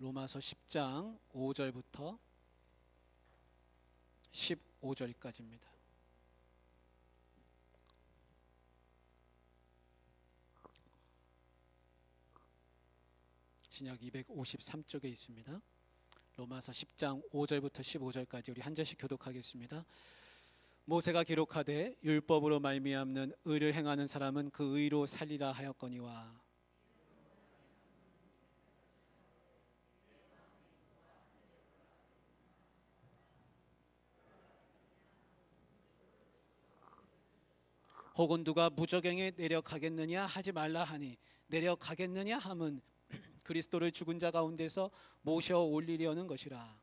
로마서 10장 5절부터 15절까지입니다. 신약 253쪽에 있습니다. 로마서 10장 5절부터 15절까지 우리 한 절씩 교독하겠습니다. 모세가 기록하되 율법으로 말미암는 의를 행하는 사람은 그 의로 살리라 하였거니와 혹은 누가 무저갱에 내려가겠느냐 하지 말라 하니 내려가겠느냐 함은 그리스도를 죽은 자 가운데서 모셔 올리려는 것이라.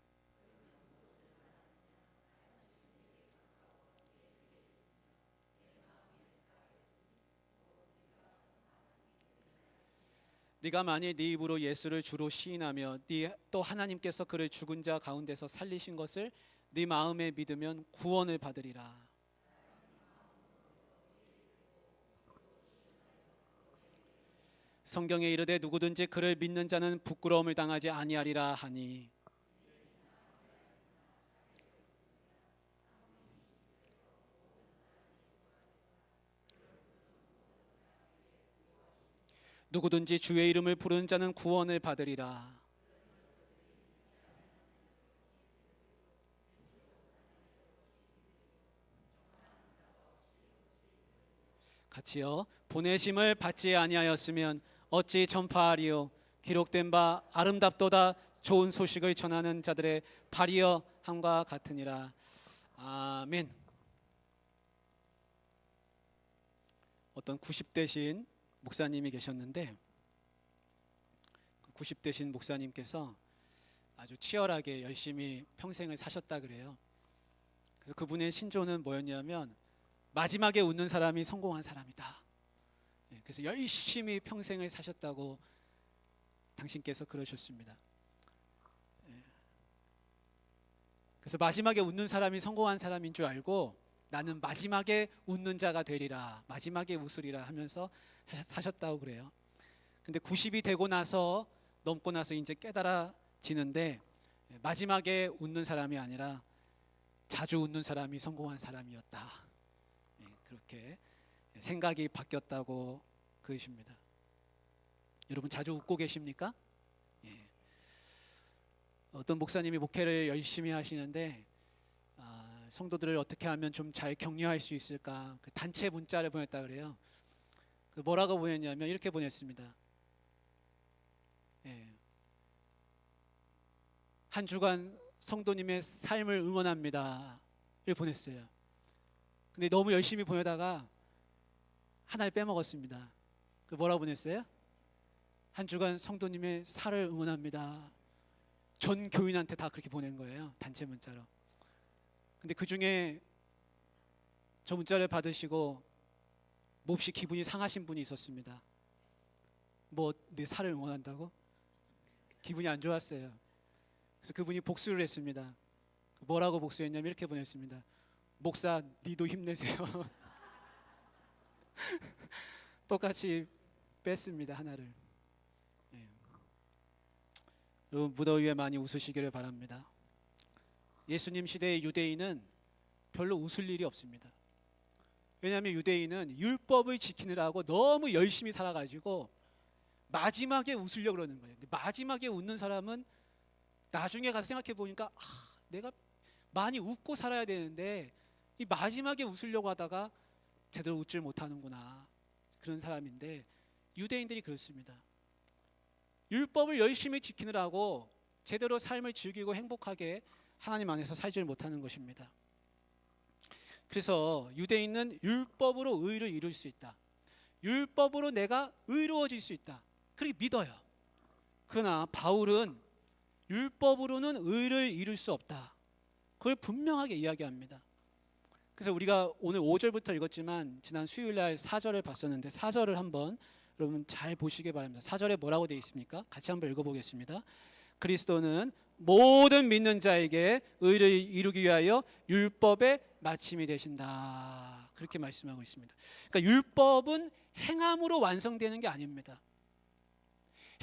네가 만일 네 입으로 예수를 주로 시인하며 또 하나님께서 그를 죽은 자 가운데서 살리신 것을 네 마음에 믿으면 구원을 받으리라. 성경에 이르되 누구든지 그를 믿는 자는 부끄러움을 당하지 아니하리라 하니 누구든지 주의 이름을 부르는 자는 구원을 받으리라. 같이요. 보내심을 받지 아니하였으면 어찌 전파하리요. 기록된 바 아름답도다 좋은 소식을 전하는 자들의 발이여 함과 같으니라. 아멘. 어떤 90대신 목사님이 계셨는데 90대신 목사님께서 아주 치열하게 열심히 평생을 사셨다 그래요. 그래서 그분의 신조는 뭐였냐면 마지막에 웃는 사람이 성공한 사람이다. 그래서 열심히 평생을 사셨다고 당신께서 그러셨습니다. 그래서 마지막에 웃는 사람이 성공한 사람인 줄 알고 나는 마지막에 웃는 자가 되리라, 마지막에 웃으리라 하면서 사셨다고 그래요. 근데 90이 되고 나서 넘고 나서 이제 깨달아지는데 마지막에 웃는 사람이 아니라 자주 웃는 사람이 성공한 사람이었다. 그렇게 생각이 바뀌었다고 그러십니다. 여러분 자주 웃고 계십니까? 어떤 목사님이 목회를 열심히 하시는데 성도들을 어떻게 하면 좀 잘 격려할 수 있을까? 그 단체 문자를 보냈다 그래요. 뭐라고 보냈냐면 이렇게 보냈습니다. 한 주간 성도님의 삶을 응원합니다. 를 보냈어요. 근데 너무 열심히 보내다가 하나를 빼먹었습니다. 뭐라고 보냈어요? 한 주간 성도님의 살을 응원합니다. 전 교인한테 다 그렇게 보낸 거예요. 단체 문자로. 근데 그 중에 저 문자를 받으시고 몹시 기분이 상하신 분이 있었습니다. 뭐 내 살을 응원한다고? 기분이 안 좋았어요. 그래서 그분이 복수를 했습니다. 뭐라고 복수했냐면 이렇게 보냈습니다. 목사 니도 힘내세요. 똑같이 뺐습니다. 하나를. 여러분 무더위에 많이 웃으시기를 바랍니다. 예수님 시대의 유대인은 별로 웃을 일이 없습니다. 왜냐하면 유대인은 율법을 지키느라고 너무 열심히 살아가지고 마지막에 웃으려고 그러는 거예요. 근데 마지막에 웃는 사람은 나중에 가서 생각해 보니까 내가 많이 웃고 살아야 되는데 이 마지막에 웃으려고 하다가 제대로 웃질 못하는구나, 그런 사람인데 유대인들이 그렇습니다. 율법을 열심히 지키느라고 제대로 삶을 즐기고 행복하게 하나님 안에서 살지 못하는 것입니다. 그래서 유대인은 율법으로 의를 이룰 수 있다, 율법으로 내가 의로워질 수 있다, 그렇게 믿어요. 그러나 바울은 율법으로는 의를 이룰 수 없다, 그걸 분명하게 이야기합니다. 그래서 우리가 오늘 5절부터 읽었지만 지난 수요일날 4절을 봤었는데 4절을 한번 여러분 잘 보시기 바랍니다. 4절에 뭐라고 되어 있습니까? 같이 한번 읽어보겠습니다. 그리스도는 모든 믿는 자에게 의를 이루기 위하여 율법의 마침이 되신다, 그렇게 말씀하고 있습니다. 그러니까 율법은 행함으로 완성되는 게 아닙니다.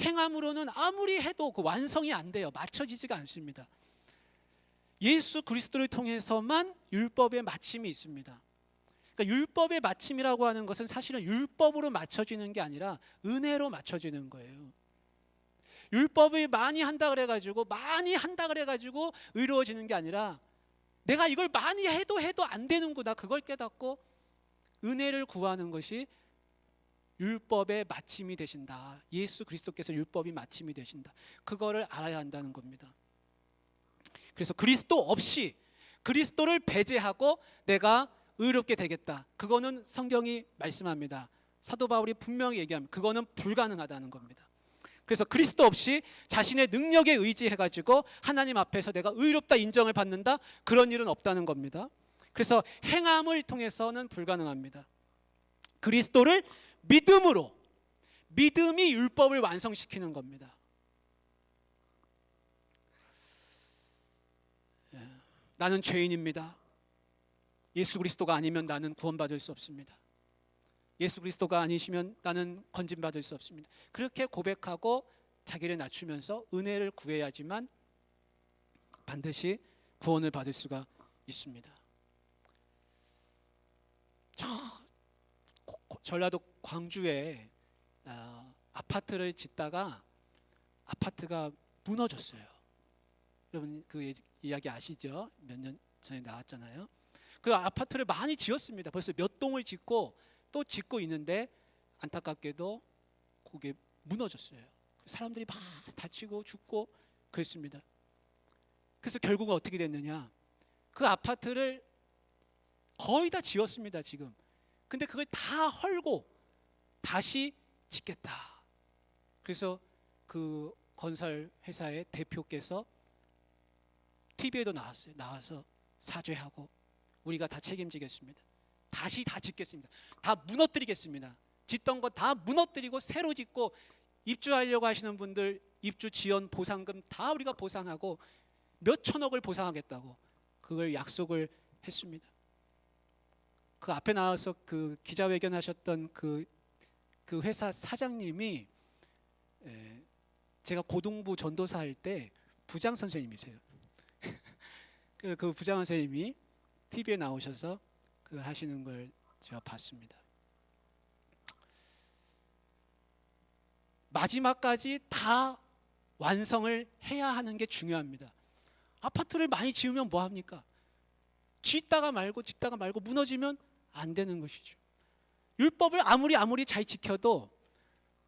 행함으로는 아무리 해도 그 완성이 안 돼요. 맞춰지지가 않습니다. 예수 그리스도를 통해서만 율법의 마침이 있습니다. 그러니까 율법의 마침이라고 하는 것은 사실은 율법으로 맞춰지는 게 아니라 은혜로 맞춰지는 거예요. 율법을 많이 한다 그래가지고 의로워지는 게 아니라 내가 이걸 많이 해도 안 되는구나, 그걸 깨닫고 은혜를 구하는 것이 율법의 마침이 되신다. 예수 그리스도께서 율법이 마침이 되신다. 그거를 알아야 한다는 겁니다. 그래서 그리스도 없이, 그리스도를 배제하고 내가 의롭게 되겠다, 그거는 성경이 말씀합니다. 사도 바울이 분명히 얘기합니다. 그거는 불가능하다는 겁니다. 그래서 그리스도 없이 자신의 능력에 의지해가지고 하나님 앞에서 내가 의롭다 인정을 받는다, 그런 일은 없다는 겁니다. 그래서 행함을 통해서는 불가능합니다. 그리스도를 믿음으로, 믿음이 율법을 완성시키는 겁니다. 나는 죄인입니다. 예수 그리스도가 아니면 나는 구원받을 수 없습니다. 예수 그리스도가 아니시면 나는 건진받을 수 없습니다. 그렇게 고백하고 자기를 낮추면서 은혜를 구해야지만 반드시 구원을 받을 수가 있습니다. 전라도 광주에 아파트를 짓다가 아파트가 무너졌어요. 여러분 그 이야기 아시죠? 몇 년 전에 나왔잖아요. 그 아파트를 많이 지었습니다. 벌써 몇 동을 짓고 또 짓고 있는데 안타깝게도 그게 무너졌어요. 사람들이 막 다치고 죽고 그랬습니다. 그래서 결국은 어떻게 됐느냐, 그 아파트를 거의 다 지었습니다 지금. 근데 그걸 다 헐고 다시 짓겠다. 그래서 그 건설 회사의 대표께서 TV에도 나왔어요. 나와서 사죄하고 우리가 다 책임지겠습니다. 다시 다 짓겠습니다. 다 무너뜨리겠습니다. 짓던 거 다 무너뜨리고 새로 짓고, 입주하려고 하시는 분들 입주 지원 보상금 다 우리가 보상하고 몇 천억을 보상하겠다고 그걸 약속을 했습니다. 그 앞에 나와서 그 기자회견 하셨던 그 회사 사장님이 제가 고등부 전도사 할 때 부장 선생님이세요. 그 부장 선생님이 TV에 나오셔서 그 하시는 걸 제가 봤습니다. 마지막까지 다 완성을 해야 하는 게 중요합니다. 아파트를 많이 지으면 뭐 합니까? 짓다가 말고 무너지면 안 되는 것이죠. 율법을 아무리 잘 지켜도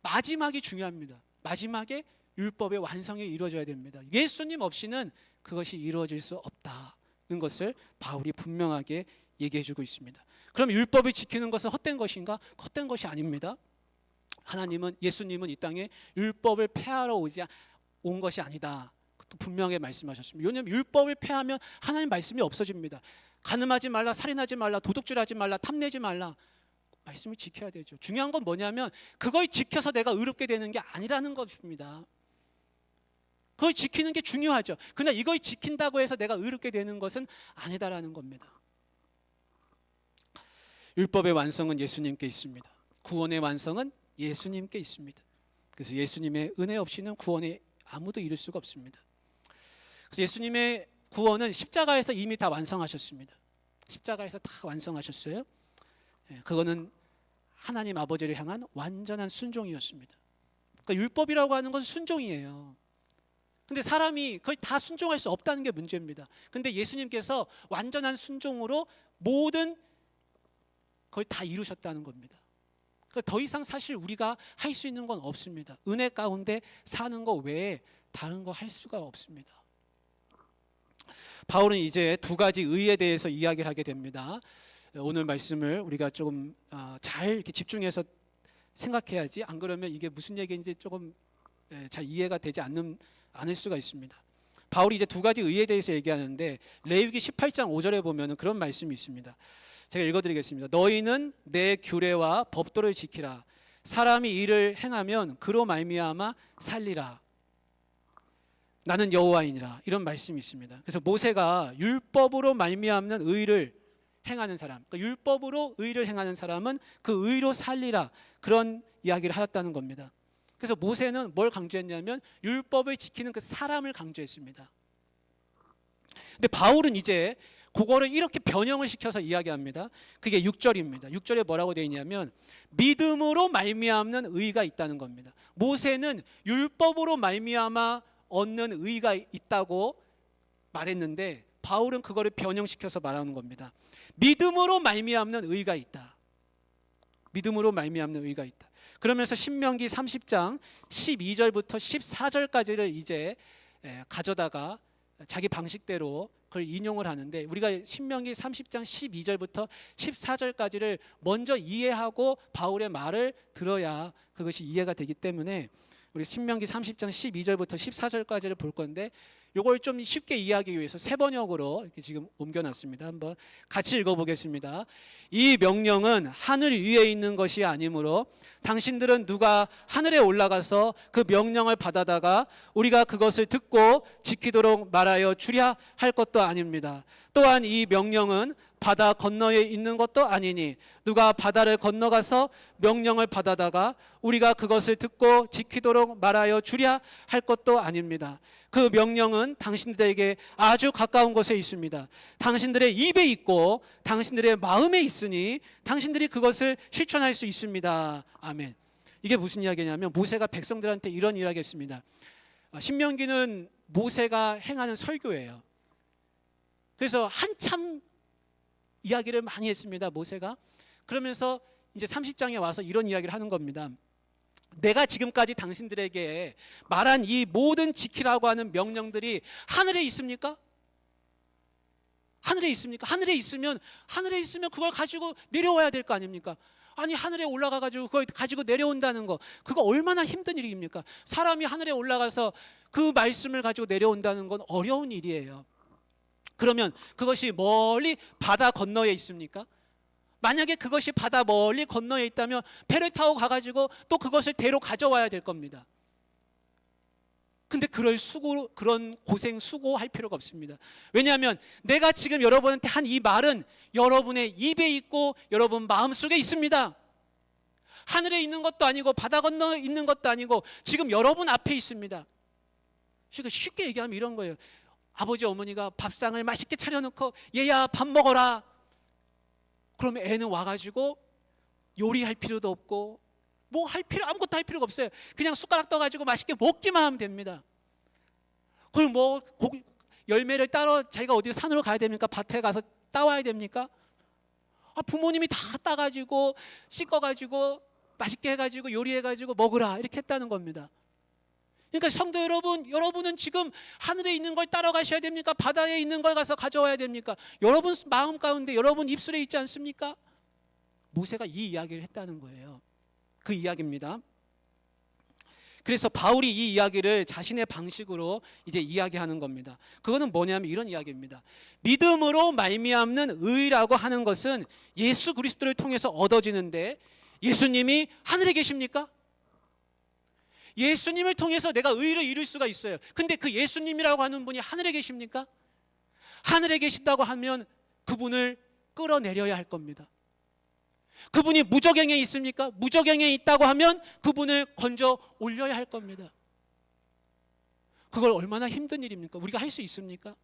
마지막이 중요합니다. 마지막에 율법의 완성이 이루어져야 됩니다. 예수님 없이는 그것이 이루어질 수 없다는 것을 바울이 분명하게 얘기해주고 있습니다. 그럼 율법을 지키는 것은 헛된 것인가? 헛된 것이 아닙니다. 예수님은 이 땅에 율법을 폐하러 온 것이 아니다, 또 분명히 말씀하셨습니다. 왜냐하면 율법을 폐하면 하나님 말씀이 없어집니다. 간음하지 말라, 살인하지 말라, 도둑질하지 말라, 탐내지 말라, 말씀을 지켜야 되죠. 중요한 건 뭐냐면 그걸 지켜서 내가 의롭게 되는 게 아니라는 것입니다. 그걸 지키는 게 중요하죠. 그러나 이걸 지킨다고 해서 내가 의롭게 되는 것은 아니다라는 겁니다. 율법의 완성은 예수님께 있습니다. 구원의 완성은 예수님께 있습니다. 그래서 예수님의 은혜 없이는 구원에 아무도 이룰 수가 없습니다. 그래서 예수님의 구원은 십자가에서 이미 다 완성하셨습니다. 십자가에서 다 완성하셨어요. 그거는 하나님 아버지를 향한 완전한 순종이었습니다. 그러니까 율법이라고 하는 건 순종이에요. 근데 사람이 그걸 다 순종할 수 없다는 게 문제입니다. 근데 예수님께서 완전한 순종으로 모든 그걸 다 이루셨다는 겁니다. 그러니까 더 이상 사실 우리가 할 수 있는 건 없습니다. 은혜 가운데 사는 거 외에 다른 거 할 수가 없습니다. 바울은 이제 두 가지 의에 대해서 이야기를 하게 됩니다. 오늘 말씀을 우리가 조금 잘 이렇게 집중해서 생각해야지, 안 그러면 이게 무슨 얘기인지 조금 잘 이해가 되지 않을 수가 있습니다. 바울이 이제 두 가지 의에 대해서 얘기하는데, 레위기 18장 5절에 보면 그런 말씀이 있습니다. 제가 읽어드리겠습니다. 너희는 내 규례와 법도를 지키라. 사람이 이를 행하면 그로 말미암아 살리라. 나는 여호와이니라. 이런 말씀이 있습니다. 그래서 모세가 율법으로 말미암는 의를 행하는 사람, 그러니까 율법으로 의를 행하는 사람은 그 의로 살리라, 그런 이야기를 하였다는 겁니다. 그래서 모세는 뭘 강조했냐면 율법을 지키는 그 사람을 강조했습니다. 근데 바울은 이제 그거를 이렇게 변형을 시켜서 이야기합니다. 그게 6절입니다. 6절에 뭐라고 되어 있냐면 믿음으로 말미암는 의가 있다는 겁니다. 모세는 율법으로 말미암아 얻는 의가 있다고 말했는데 바울은 그거를 변형시켜서 말하는 겁니다. 믿음으로 말미암는 의가 있다. 믿음으로 말미암는 의가 있다. 그러면서 신명기 30장 12절부터 14절까지를 이제 가져다가 자기 방식대로 그걸 인용을 하는데, 우리가 신명기 30장 12절부터 14절까지를 먼저 이해하고 바울의 말을 들어야 그것이 이해가 되기 때문에 우리 신명기 30장 12절부터 14절까지를 볼 건데, 이걸 좀 쉽게 이해하기 위해서 새 번역으로 이렇게 지금 옮겨놨습니다. 한번 같이 읽어보겠습니다. 이 명령은 하늘 위에 있는 것이 아니므로 당신들은 누가 하늘에 올라가서 그 명령을 받아다가 우리가 그것을 듣고 지키도록 말하여 주랴 할 것도 아닙니다. 또한 이 명령은 바다 건너에 있는 것도 아니니 누가 바다를 건너가서 명령을 받아다가 우리가 그것을 듣고 지키도록 말하여 주랴 할 것도 아닙니다. 그 명령은 당신들에게 아주 가까운 곳에 있습니다. 당신들의 입에 있고 당신들의 마음에 있으니 당신들이 그것을 실천할 수 있습니다. 아멘. 이게 무슨 이야기냐면 모세가 백성들한테 이런 이야기를 했습니다. 신명기는 모세가 행하는 설교예요. 그래서 한참 이야기를 많이 했습니다. 모세가. 그러면서 이제 30장에 와서 이런 이야기를 하는 겁니다. 내가 지금까지 당신들에게 말한 이 모든 지키라고 하는 명령들이 하늘에 있습니까? 하늘에 있습니까? 하늘에 있으면 그걸 가지고 내려와야 될 거 아닙니까? 아니 하늘에 올라가 가지고 그걸 가지고 내려온다는 거, 그거 얼마나 힘든 일입니까? 사람이 하늘에 올라가서 그 말씀을 가지고 내려온다는 건 어려운 일이에요. 그러면 그것이 멀리 바다 건너에 있습니까? 만약에 그것이 바다 멀리 건너에 있다면 배를 타고 가가지고 또 그것을 대로 가져와야 될 겁니다. 근데 그런 고생 수고할 필요가 없습니다. 왜냐하면 내가 지금 여러분한테 한 이 말은 여러분의 입에 있고 여러분 마음속에 있습니다. 하늘에 있는 것도 아니고 바다 건너에 있는 것도 아니고 지금 여러분 앞에 있습니다. 쉽게 얘기하면 이런 거예요. 아버지 어머니가 밥상을 맛있게 차려놓고 얘야 밥 먹어라. 그러면 애는 와가지고 요리할 필요도 없고 아무것도 할 필요가 없어요. 그냥 숟가락 떠가지고 맛있게 먹기만 하면 됩니다. 그럼 열매를 따러 자기가 어디 산으로 가야 됩니까? 밭에 가서 따와야 됩니까? 부모님이 다 따가지고 씻어가지고 맛있게 해가지고 요리해가지고 먹으라 이렇게 했다는 겁니다. 그러니까 성도 여러분은 지금 하늘에 있는 걸 따라가셔야 됩니까? 바다에 있는 걸 가서 가져와야 됩니까? 여러분 마음 가운데 여러분 입술에 있지 않습니까? 모세가 이 이야기를 했다는 거예요. 그 이야기입니다. 그래서 바울이 이 이야기를 자신의 방식으로 이제 이야기하는 겁니다. 그거는 뭐냐면 이런 이야기입니다. 믿음으로 말미암는 의라고 하는 것은 예수 그리스도를 통해서 얻어지는데, 예수님이 하늘에 계십니까? 예수님을 통해서 내가 의를 이룰 수가 있어요. 근데 그 예수님이라고 하는 분이 하늘에 계십니까? 하늘에 계신다고 하면 그분을 끌어내려야 할 겁니다. 그분이 무저갱에 있습니까? 무저갱에 있다고 하면 그분을 건져 올려야 할 겁니다. 그걸 얼마나 힘든 일입니까? 우리가 할 수 있습니까?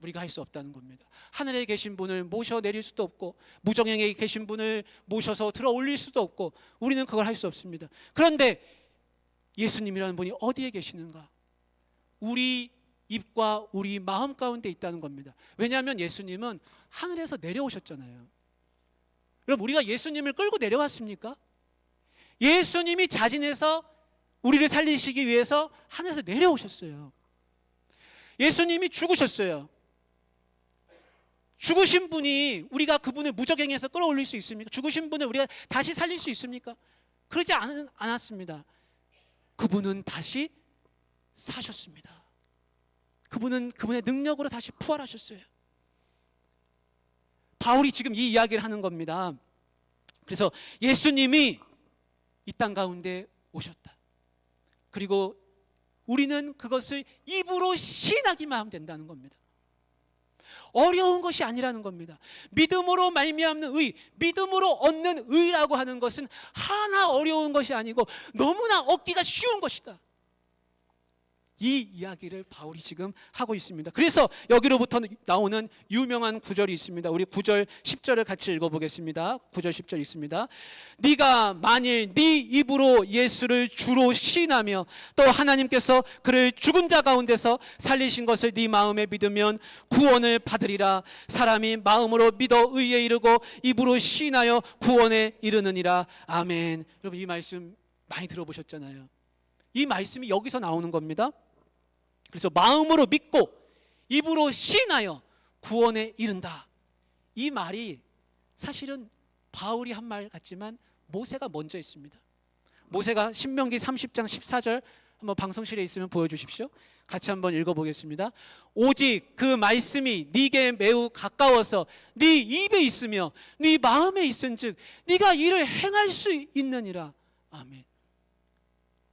우리가 할 수 없다는 겁니다. 하늘에 계신 분을 모셔 내릴 수도 없고 무저갱에 계신 분을 모셔서 들어 올릴 수도 없고 우리는 그걸 할 수 없습니다. 그런데 예수님이라는 분이 어디에 계시는가? 우리 입과 우리 마음 가운데 있다는 겁니다. 왜냐하면 예수님은 하늘에서 내려오셨잖아요. 그럼 우리가 예수님을 끌고 내려왔습니까? 예수님이 자진해서 우리를 살리시기 위해서 하늘에서 내려오셨어요. 예수님이 죽으셨어요. 죽으신 분이 우리가 그분을 무저갱에서 끌어올릴 수 있습니까? 죽으신 분을 우리가 다시 살릴 수 있습니까? 그러지 않았습니다. 그분은 다시 사셨습니다. 그분은 그분의 능력으로 다시 부활하셨어요. 바울이 지금 이 이야기를 하는 겁니다. 그래서 예수님이 이 땅 가운데 오셨다. 그리고 우리는 그것을 입으로 시인하기만 하면 된다는 겁니다. 어려운 것이 아니라는 겁니다. 믿음으로 말미암는 의, 믿음으로 얻는 의라고 하는 것은 하나 어려운 것이 아니고 너무나 얻기가 쉬운 것이다. 이 이야기를 바울이 지금 하고 있습니다. 그래서 여기로부터 나오는 유명한 구절이 있습니다. 우리 9절 10절을 같이 읽어보겠습니다. 9절 10절 있습니다. 네가 만일 네 입으로 예수를 주로 시인하며 또 하나님께서 그를 죽은 자 가운데서 살리신 것을 네 마음에 믿으면 구원을 받으리라. 사람이 마음으로 믿어 의에 이르고 입으로 시인하여 구원에 이르느니라. 아멘. 여러분, 이 말씀 많이 들어보셨잖아요. 이 말씀이 여기서 나오는 겁니다. 그래서 마음으로 믿고 입으로 시인하여 구원에 이른다. 이 말이 사실은 바울이 한 말 같지만 모세가 먼저 했습니다. 모세가 신명기 30장 14절 한번 방송실에 있으면 보여주십시오. 같이 한번 읽어보겠습니다. 오직 그 말씀이 네게 매우 가까워서 네 입에 있으며 네 마음에 있은즉 네가 이를 행할 수 있느니라. 아멘.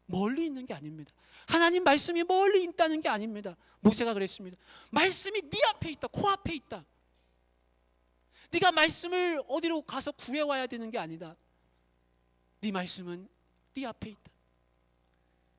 멀리 있는 게 아닙니다. 하나님 말씀이 멀리 있다는 게 아닙니다. 모세가 그랬습니다. 말씀이 네 앞에 있다. 코앞에 있다. 네가 말씀을 어디로 가서 구해와야 되는 게 아니다. 네 말씀은 네 앞에 있다.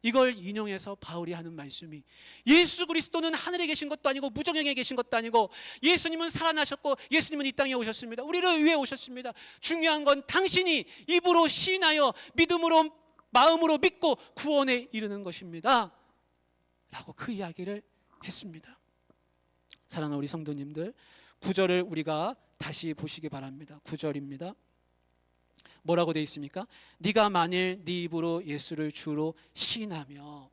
이걸 인용해서 바울이 하는 말씀이 예수 그리스도는 하늘에 계신 것도 아니고 무정행에 계신 것도 아니고 예수님은 살아나셨고 예수님은 이 땅에 오셨습니다. 우리를 위해 오셨습니다. 중요한 건 당신이 입으로 시인하여 믿음으로 마음으로 믿고 구원에 이르는 것입니다 라고 그 이야기를 했습니다. 사랑하는 우리 성도님들, 9절을 우리가 다시 보시기 바랍니다. 9절입니다. 뭐라고 되어 있습니까? 네가 만일 네 입으로 예수를 주로 시인하며.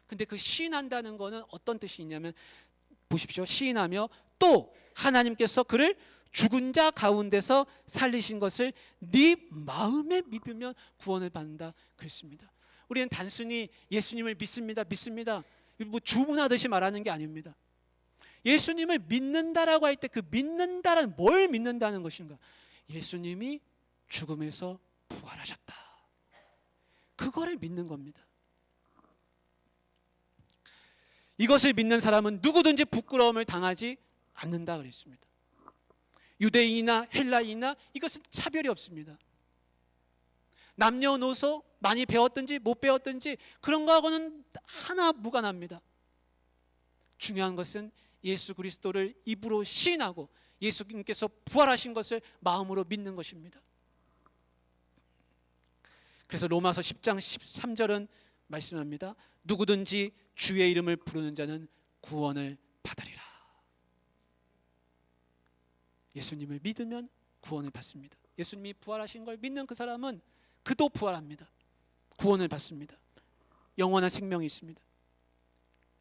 근데 그 시인한다는 거는 어떤 뜻이 있냐면 보십시오. 시인하며 또 하나님께서 그를 죽은 자 가운데서 살리신 것을 네 마음에 믿으면 구원을 받는다 그랬습니다. 우리는 단순히 예수님을 믿습니다 뭐 주문하듯이 말하는 게 아닙니다. 예수님을 믿는다라고 할 때 그 믿는다는 뭘 믿는다는 것인가? 예수님이 죽음에서 부활하셨다. 그거를 믿는 겁니다. 이것을 믿는 사람은 누구든지 부끄러움을 당하지 않는다 그랬습니다. 유대인이나 헬라인이나 이것은 차별이 없습니다. 남녀노소 많이 배웠든지 못 배웠든지 그런 거하고는 하나 무관합니다. 중요한 것은 예수 그리스도를 입으로 시인하고 예수님께서 부활하신 것을 마음으로 믿는 것입니다. 그래서 로마서 10장 13절은 말씀합니다. 누구든지 주의 이름을 부르는 자는 구원을 받으리라. 예수님을 믿으면 구원을 받습니다. 예수님이 부활하신 걸 믿는 그 사람은 그도 부활합니다. 구원을 받습니다. 영원한 생명이 있습니다.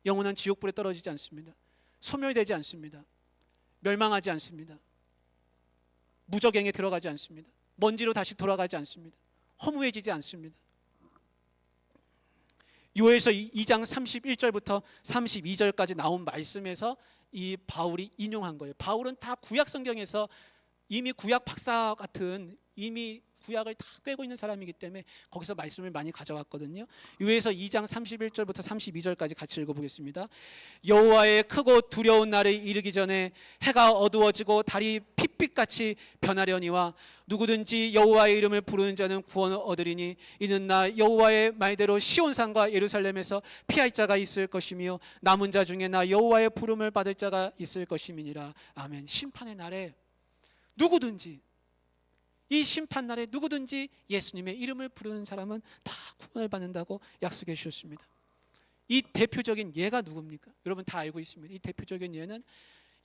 영원한 지옥불에 떨어지지 않습니다. 소멸되지 않습니다. 멸망하지 않습니다. 무적행에 들어가지 않습니다. 먼지로 다시 돌아가지 않습니다. 허무해지지 않습니다. 요엘서 2장 31절부터 32절까지 나온 말씀에서 이 바울이 인용한 거예요. 바울은 다 구약 성경에서 이미 구약 박사 같은 이미 구약을 다 꿰고 있는 사람이기 때문에 거기서 말씀을 많이 가져왔거든요. 요엘서 2장 31절부터 32절까지 같이 읽어보겠습니다. 여호와의 크고 두려운 날이 이르기 전에 해가 어두워지고 달이 핏빛같이 변하려니와 누구든지 여호와의 이름을 부르는 자는 구원을 얻으리니 이는 나 여호와의 말대로 시온산과 예루살렘에서 피할 자가 있을 것이며 남은 자 중에 나 여호와의 부름을 받을 자가 있을 것임이니라. 아멘. 심판의 날에 누구든지 이 심판날에 누구든지 예수님의 이름을 부르는 사람은 다 구원을 받는다고 약속해 주셨습니다. 이 대표적인 예가 누굽니까? 여러분 다 알고 있습니다. 이 대표적인 예는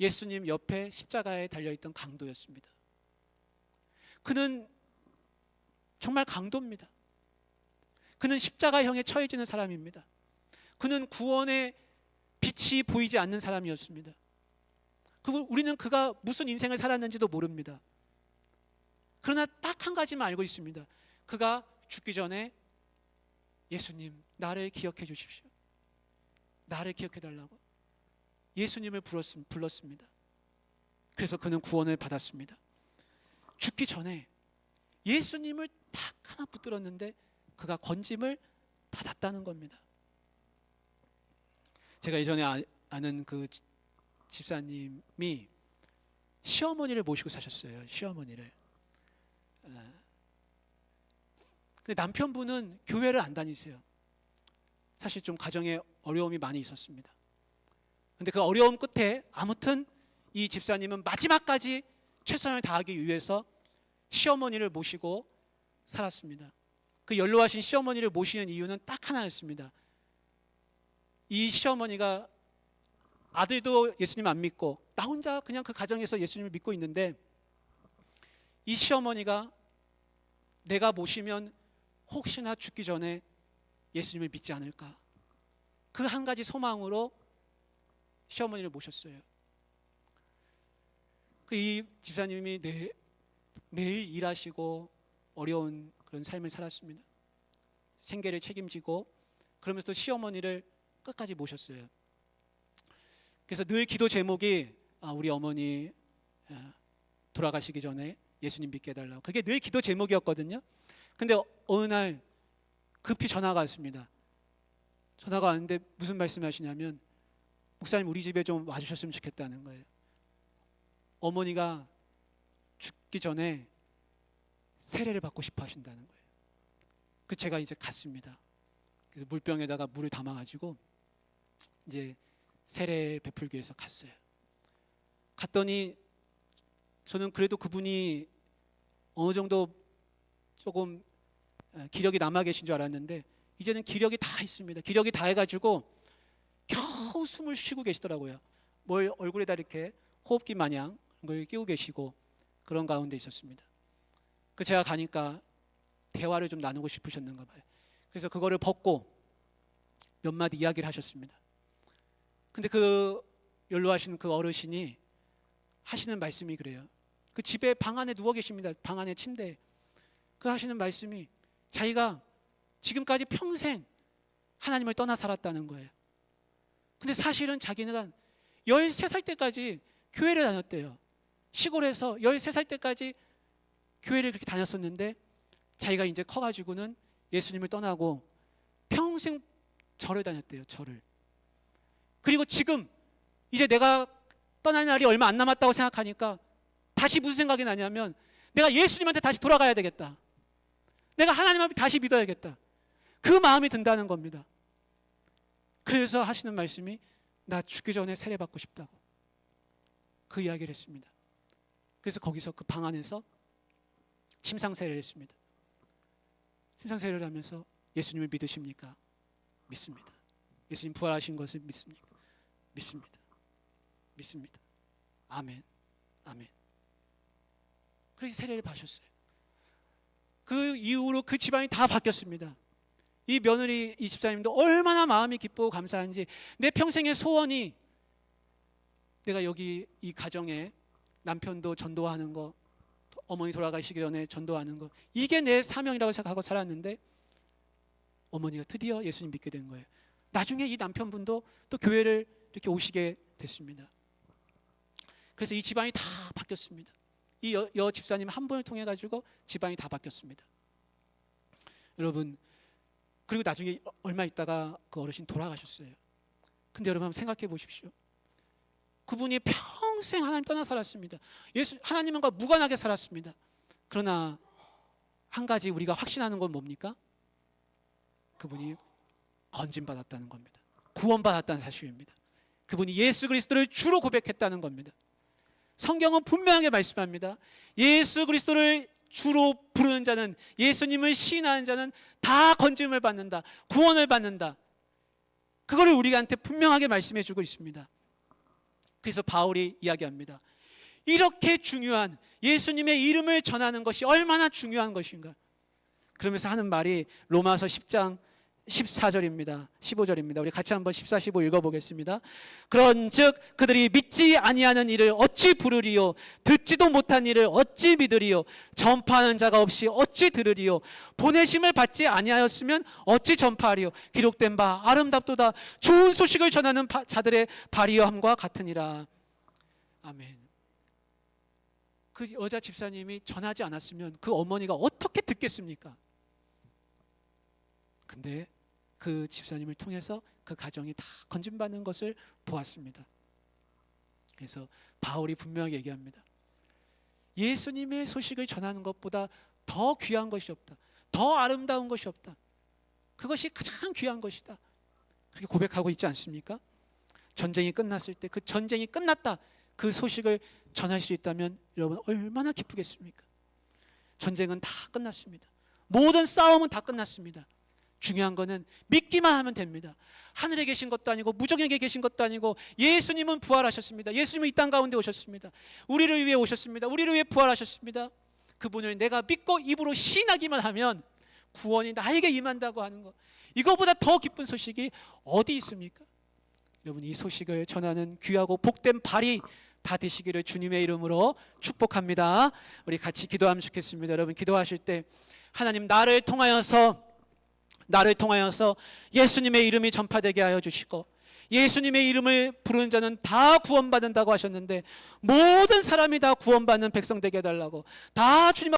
예수님 옆에 십자가에 달려있던 강도였습니다. 그는 정말 강도입니다. 그는 십자가형에 처해지는 사람입니다. 그는 구원의 빛이 보이지 않는 사람이었습니다. 우리는 그가 무슨 인생을 살았는지도 모릅니다. 그러나 딱 한 가지만 알고 있습니다. 그가 죽기 전에 예수님 나를 기억해 주십시오. 나를 기억해 달라고 예수님을 불렀습니다. 그래서 그는 구원을 받았습니다. 죽기 전에 예수님을 딱 하나 붙들었는데 그가 건짐을 받았다는 겁니다. 제가 예전에 아는 그 집사님이 시어머니를 모시고 사셨어요. 시어머니를. 근데 남편분은 교회를 안 다니세요. 사실 좀 가정에 어려움이 많이 있었습니다. 근데 그 어려움 끝에 아무튼 이 집사님은 마지막까지 최선을 다하기 위해서 시어머니를 모시고 살았습니다. 그 연로하신 시어머니를 모시는 이유는 딱 하나였습니다. 이 시어머니가 아들도 예수님 안 믿고 나 혼자 그냥 그 가정에서 예수님을 믿고 있는데 이 시어머니가 내가 모시면 혹시나 죽기 전에 예수님을 믿지 않을까, 그 한 가지 소망으로 시어머니를 모셨어요. 이 집사님이 매일 일하시고 어려운 그런 삶을 살았습니다. 생계를 책임지고 그러면서 시어머니를 끝까지 모셨어요. 그래서 늘 기도 제목이 우리 어머니 돌아가시기 전에 예수님 믿게 해달라고, 그게 늘 기도 제목이었거든요. 근데 어느 날 급히 전화가 왔습니다. 전화가 왔는데 무슨 말씀을 하시냐면 목사님 우리 집에 좀 와주셨으면 좋겠다는 거예요. 어머니가 죽기 전에 세례를 받고 싶어 하신다는 거예요. 그 제가 이제 갔습니다. 그래서 물병에다가 물을 담아가지고 이제 세례 베풀기 위해서 갔어요. 갔더니 저는 그래도 그분이 어느 정도 조금 기력이 남아 계신 줄 알았는데 이제는 기력이 다 있습니다. 기력이 다 해가지고 겨우 숨을 쉬고 계시더라고요. 뭘 얼굴에다 이렇게 호흡기 마냥 걸 끼고 계시고 그런 가운데 있었습니다. 그 제가 가니까 대화를 좀 나누고 싶으셨는가 봐요. 그래서 그거를 벗고 몇 마디 이야기를 하셨습니다. 근데 그 연로하신 그 어르신이 하시는 말씀이 그래요. 그 집에 방 안에 누워 계십니다. 방 안에 침대에. 그 하시는 말씀이 자기가 지금까지 평생 하나님을 떠나 살았다는 거예요. 근데 사실은 자기는 13살 때까지 교회를 다녔대요. 시골에서 13살 때까지 교회를 그렇게 다녔었는데 자기가 이제 커가지고는 예수님을 떠나고 평생 절을 다녔대요. 절을. 그리고 지금 이제 내가 떠날 날이 얼마 안 남았다고 생각하니까 다시 무슨 생각이 나냐면 내가 예수님한테 다시 돌아가야 되겠다. 내가 하나님 앞에 다시 믿어야겠다. 그 마음이 든다는 겁니다. 그래서 하시는 말씀이 나 죽기 전에 세례 받고 싶다고 그 이야기를 했습니다. 그래서 거기서 그 방 안에서 침상 세례를 했습니다. 침상 세례를 하면서 예수님을 믿으십니까? 믿습니다. 예수님 부활하신 것을 믿습니까? 믿습니다. 믿습니다. 아멘. 아멘. 그래서 세례를 받으셨어요. 그 이후로 그 집안이 다 바뀌었습니다. 이 며느리 이 집사님도 얼마나 마음이 기쁘고 감사한지 내 평생의 소원이 내가 여기 이 가정에 남편도 전도하는 거, 어머니 돌아가시기 전에 전도하는 거, 이게 내 사명이라고 생각하고 살았는데 어머니가 드디어 예수님 믿게 된 거예요. 나중에 이 남편분도 또 교회를 이렇게 오시게 됐습니다. 그래서 이 집안이 다 바뀌었습니다. 이 여 집사님 한 분을 통해 가지고 집안이 다 바뀌었습니다. 여러분, 그리고 나중에 얼마 있다가 그 어르신 돌아가셨어요. 근데 여러분 한번 생각해 보십시오. 그분이 평생 하나님 떠나 살았습니다. 하나님과 무관하게 살았습니다. 그러나 한 가지 우리가 확신하는 건 뭡니까? 그분이 건짐받았다는 겁니다. 구원받았다는 사실입니다. 그분이 예수 그리스도를 주로 고백했다는 겁니다. 성경은 분명하게 말씀합니다. 예수 그리스도를 주로 부르는 자는, 예수님을 시인하는 자는 다 건짐을 받는다, 구원을 받는다. 그거를 우리한테 분명하게 말씀해 주고 있습니다. 그래서 바울이 이야기합니다. 이렇게 중요한 예수님의 이름을 전하는 것이 얼마나 중요한 것인가. 그러면서 하는 말이 로마서 10장 14절입니다. 15절입니다. 우리 같이 한번 14, 15 읽어보겠습니다. 그런즉 그들이 믿지 아니하는 일을 어찌 부르리요? 듣지도 못한 일을 어찌 믿으리요? 전파하는 자가 없이 어찌 들으리요? 보내심을 받지 아니하였으면 어찌 전파하리요? 기록된 바 아름답도다 좋은 소식을 전하는 자들의 발이여함과 같으니라. 아멘. 그 여자 집사님이 전하지 않았으면 그 어머니가 어떻게 듣겠습니까? 근데 그 집사님을 통해서 그 가정이 다 건짐받는 것을 보았습니다. 그래서 바울이 분명하게 얘기합니다. 예수님의 소식을 전하는 것보다 더 귀한 것이 없다. 더 아름다운 것이 없다. 그것이 가장 귀한 것이다. 그렇게 고백하고 있지 않습니까? 전쟁이 끝났을 때 그 전쟁이 끝났다, 그 소식을 전할 수 있다면 여러분 얼마나 기쁘겠습니까? 전쟁은 다 끝났습니다. 모든 싸움은 다 끝났습니다. 중요한 거는 믿기만 하면 됩니다. 하늘에 계신 것도 아니고 무정에게 계신 것도 아니고 예수님은 부활하셨습니다. 예수님은 이 땅 가운데 오셨습니다. 우리를 위해 오셨습니다. 우리를 위해 부활하셨습니다. 그분을 내가 믿고 입으로 시인하기만 하면 구원이 나에게 임한다고 하는 것, 이거보다 더 기쁜 소식이 어디 있습니까? 여러분, 이 소식을 전하는 귀하고 복된 발이 다 되시기를 주님의 이름으로 축복합니다. 우리 같이 기도하면 좋겠습니다. 여러분, 기도하실 때 하나님, 나를 통하여서 예수님의 이름이 전파되게 하여 주시고, 예수님의 이름을 부르는 자는 다 구원받는다고 하셨는데 모든 사람이 다 구원받는 백성 되게 해달라고, 다 주님